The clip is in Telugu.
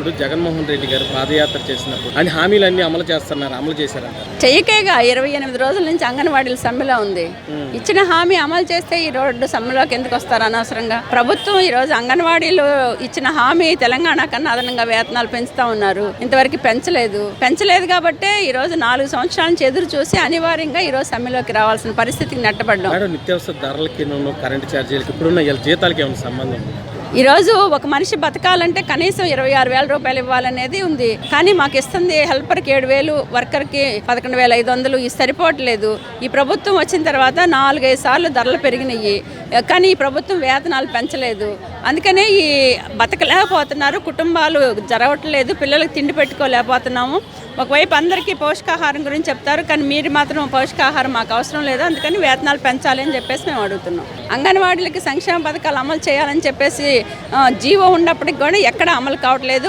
ఇప్పుడు జగన్మోహన్ రెడ్డి గారు పాదయాత్ర చేసినప్పుడు అని హామీలన్నీ అమలు చేశారంట. చెయ్యకేగా 28 రోజుల నుంచి అంగన్వాడీల సమ్మెలో ఉంది. ఇచ్చిన హామీ అమలు చేస్తే ఈ రోడ్డు సమ్మెలోకి ఎందుకు వస్తారు అనవసరంగా? ప్రభుత్వం ఈ రోజు అంగన్వాడీలు ఇచ్చిన హామీ తెలంగాణ కన్నా అదనంగా వేతనాలు పెంచుతా ఉన్నారు. ఇంతవరకు పెంచలేదు కాబట్టే ఈ రోజు 4 సంవత్సరాల నుంచి ఎదురు చూసి అనివార్యంగా ఈ రోజు సమ్మెలోకి రావాల్సిన పరిస్థితికి నెట్టబడ్డాం. నిత్యావసర ధరలకి కరెంటు ఛార్జీలకి ఇప్పుడున్న జీతాలకి ఏమైనా సంబంధం? ఈరోజు ఒక మనిషి బతకాలంటే కనీసం 26,000 రూపాయలు ఇవ్వాలనేది ఉంది. కానీ మాకు ఇస్తుంది హెల్పర్కి 7,000, వర్కర్కి 11,500. ఇది సరిపోవట్లేదు. ఈ ప్రభుత్వం వచ్చిన తర్వాత 4-5 సార్లు ధరలు పెరిగినాయి, కానీ ఈ ప్రభుత్వం వేతనాలు పెంచలేదు. అందుకనే ఈ బతకలేకపోతున్నారు, కుటుంబాలు జరగట్లేదు, పిల్లలకు తిండి పెట్టుకోలేకపోతున్నాము. ఒకవైపు అందరికీ పోషకాహారం గురించి చెప్తారు, కానీ మీరు మాత్రం పోషకాహారం మాకు అవసరం లేదు, అందుకని వేతనాలు పెంచాలి అని చెప్పేసి మేము అడుగుతున్నాం. అంగన్వాడీలకి సంక్షేమ పథకాలు అమలు చేయాలని చెప్పేసి జీవో ఉన్నప్పటికి కూడా ఎక్కడ అమలు కావట్లేదు.